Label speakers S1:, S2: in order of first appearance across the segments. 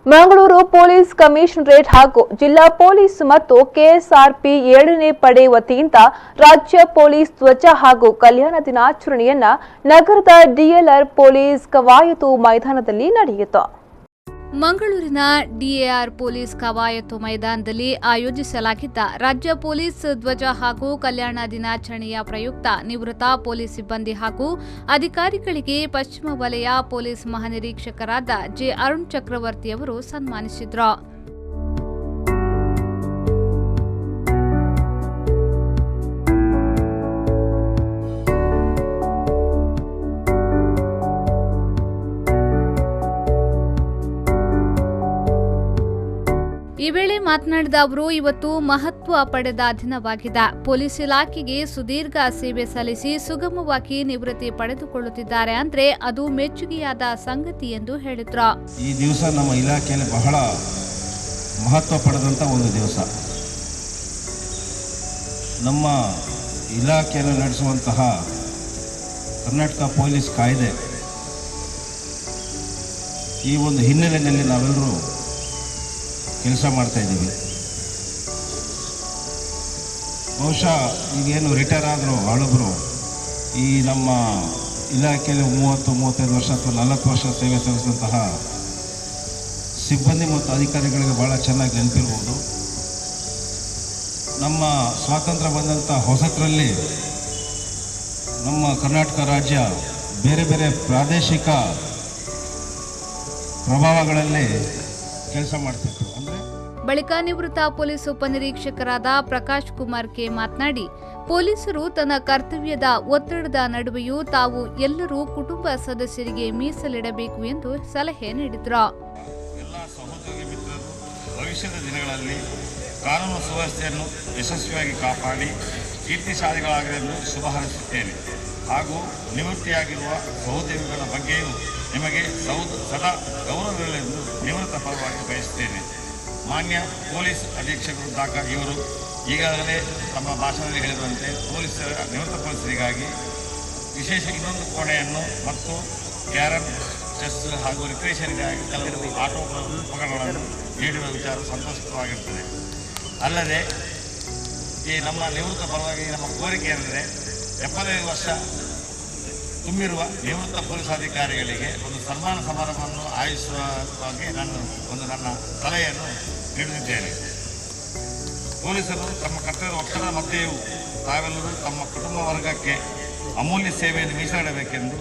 S1: Mangaluru police commissionerate ಹಾಗೂ ಜಿಲ್ಲಾ police ಮತ್ತು ಕೆಎಸ್ಆರ್ಪಿ 7ನೇ ಪಡೆ ವತಿಯಿಂದ ರಾಜ್ಯ ಪೊಲೀಸ್ ಧ್ವಜ ಹಾಗೂ ಕಲ್ಯಾಣ ದಿನಾಚರಣೆಯನ್ನ ನಗರದ ಡಿಎಲ್ಆರ್ ಪೊಲೀಸ್ ಕವಾಯತು ಮೈದಾನದಲ್ಲಿ ನಡೆಯಿತು.
S2: ಮಂಗಳೂರಿನ ಡಿಎಆರ್ ಪೊಲೀಸ್ ಕವಾಯತು ಮೈದಾನದಲ್ಲಿ ಆಯೋಜಿಸಲಾಗಿದ್ದ ರಾಜ್ಯ ಪೊಲೀಸ್ ಧ್ವಜ ಹಾಗೂ ಕಲ್ಯಾಣ ದಿನಾಚರಣೆಯ ಪ್ರಯುಕ್ತ ನಿವೃತ್ತ ಪೊಲೀಸ್ ಸಿಬ್ಬಂದಿ ಹಾಗೂ ಅಧಿಕಾರಿಗಳಿಗೆ ಪಶ್ಚಿಮ ವಲಯ ಪೊಲೀಸ್ ಮಹಾನಿರೀಕ್ಷಕರಾದ ಜೆ ಅರುಣ್ ಚಕ್ರವರ್ತಿ ಅವರು ಸನ್ಮಾನಿಸಿದರು. ಈ ವೇಳೆ ಮಾತನಾಡಿದ ಅವರು, ಇವತ್ತು ಮಹತ್ವ ಪಡೆದ ದಿನವಾಗಿದೆ. ಪೊಲೀಸ್ ಇಲಾಖೆಗೆ ಸುದೀರ್ಘ ಸೇವೆ ಸಲ್ಲಿಸಿ ಸುಗಮವಾಗಿ ನಿವೃತ್ತಿ ಪಡೆದುಕೊಳ್ಳುತ್ತಿದ್ದಾರೆ ಅಂದ್ರೆ ಅದು ಮೆಚ್ಚುಗೆಯಾದ ಸಂಗತಿ ಎಂದು ಹೇಳಿದ್ರು.
S3: ಈ ದಿವಸ ನಮ್ಮ ಇಲಾಖೆಯಲ್ಲಿ ಬಹಳ ಮಹತ್ವ ಪಡೆದಂತ ಒಂದು ದಿವಸ. ನಮ್ಮ ಇಲಾಖೆಯನ್ನು ನಡೆಸುವಂತಹ ಕರ್ನಾಟಕ ಪೊಲೀಸ್ ಕಾಯ್ದೆ ಈ ಒಂದು ಹಿನ್ನೆಲೆಯಲ್ಲಿ ನಾವೆಲ್ಲರೂ ಕೆಲಸ ಮಾಡ್ತಾ ಇದ್ದೀವಿ. ಬಹುಶಃ ಈಗೇನು ರಿಟೈರ್ ಆದರೂ ಹಳಬರು ಈ ನಮ್ಮ ಇಲಾಖೆಯಲ್ಲಿ 30-35 ವರ್ಷ ಅಥವಾ 40 ವರ್ಷ ಸೇವೆ ಸಲ್ಲಿಸಿದಂತಹ ಸಿಬ್ಬಂದಿ ಮತ್ತು ಅಧಿಕಾರಿಗಳಿಗೆ ಭಾಳ ಚೆನ್ನಾಗಿ ನೆನಪಿರ್ಬೋದು. ನಮ್ಮ ಸ್ವಾತಂತ್ರ್ಯ ಬಂದಂಥ ಹೊಸತರಲ್ಲಿ ನಮ್ಮ ಕರ್ನಾಟಕ ರಾಜ್ಯ ಬೇರೆ ಬೇರೆ ಪ್ರಾದೇಶಿಕ ಪ್ರಭಾವಗಳಲ್ಲಿ ಕೆಲಸ ಮಾಡ್ತಿತ್ತು.
S2: ಬಳಿಕ ನಿವೃತ್ತ ಪೊಲೀಸ್ ಉಪನಿರೀಕ್ಷಕರಾದ ಪ್ರಕಾಶ್ ಕುಮಾರ್ ಕೆ ಮಾತನಾಡಿ, ಪೊಲೀಸರು ತನ್ನ ಕರ್ತವ್ಯದ ಒತ್ತಡದ ನಡುವೆಯೂ ತಾವು ಎಲ್ಲರೂ ಕುಟುಂಬ ಸದಸ್ಯರಿಗೆ ಮೀಸಲಿಡಬೇಕು ಎಂದು ಸಲಹೆ ನೀಡಿದರು.
S3: ಎಲ್ಲ ಸಹೋದ್ಯೋಗಿ ಮಿತ್ರರು ಭವಿಷ್ಯದ ದಿನಗಳಲ್ಲಿ ಕಾನೂನು ಸುವ್ಯವಸ್ಥೆಯನ್ನು ಯಶಸ್ವಿಯಾಗಿ ಕಾಪಾಡಿ ಕೀರ್ತಿ ಶಾಲಿಗಳಾಗಲೆಂದು ಶುಭ ಹಾರೈಸುತ್ತೇನೆ. ಹಾಗೂ ನಿವೃತ್ತಿಯಾಗಿರುವ ಸಹೋದ್ಯೋಗಿಗಳ ಬಗ್ಗೆಯೂ ನಿಮಗೆ ಸದಾ ಗೌರವವಿರಲೆಂದು ನಿವೃತ್ತ ಪರವಾಗಿ ಬಯಸುತ್ತೇನೆ. ಮಾನ್ಯ ಪೊಲೀಸ್ ಅಧೀಕ್ಷಕರು ಇವರು ಈಗಾಗಲೇ ತಮ್ಮ ಭಾಷಣದಲ್ಲಿ ಹೇಳಿರುವಂತೆ ನಿವೃತ್ತ ಪೊಲೀಸರಿಗಾಗಿ ವಿಶೇಷ ಇನ್ನೊಂದು ಕೋಣೆಯನ್ನು ಮತ್ತು ಕ್ಯಾರಂ, ಚೆಸ್ ಹಾಗೂ ರಿಕ್ರಿಯೇಷನ್ಗಾಗಿ ಕೆಲವು ಆಟೋ ಉಪಕರಣಗಳನ್ನು ನೀಡುವ ವಿಚಾರ ಸಂತೋಷವಾಗಿರುತ್ತದೆ. ಅಲ್ಲದೆ ಈ ನಮ್ಮ ನಿವೃತ್ತ ಪರವಾಗಿ ನಮ್ಮ ಕೋರಿಕೆ ಅಂದರೆ 75 ವರ್ಷ ತುಂಬಿರುವ ನಿವೃತ್ತ ಪೊಲೀಸ್ ಅಧಿಕಾರಿಗಳಿಗೆ ಒಂದು ಸನ್ಮಾನ ಸಮಾರಂಭವನ್ನು ಆಯೋಜಿಸುವಾಗಿ ನನ್ನ ಸಲಹೆಯನ್ನು ನೀಡುತ್ತಿದ್ದೇನೆ. ಪೊಲೀಸರು ತಮ್ಮ ಕರ್ತವ್ಯದ ಒತ್ತಡ ಮಧ್ಯೆಯೂ ತಾವೆಲ್ಲರೂ ತಮ್ಮ ಕುಟುಂಬ ವರ್ಗಕ್ಕೆ ಅಮೂಲ್ಯ ಸೇವೆಯನ್ನು ಮೀಸಲಿಡಬೇಕೆಂದು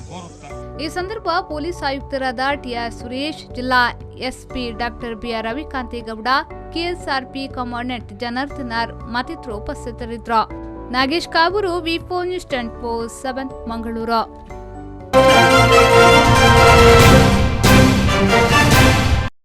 S3: ಕೋರುತ್ತಾರೆ.
S2: ಈ ಸಂದರ್ಭ ಪೊಲೀಸ್ ಆಯುಕ್ತರಾದ ಟಿಆರ್ ಸುರೇಶ್, ಜಿಲ್ಲಾ SP doctor BR Ravikantegowda, KSRP commandant ಜನಾರ್ದನಾರ್ ಮತ್ತಿತರರು ಉಪಸ್ಥಿತರಿದ್ದರು. ನಾಗೇಶ್ ಕಾವೂರು, ವಿ4 ನ್ಯೂಸ್ 24/7 ಮಂಗಳೂರು.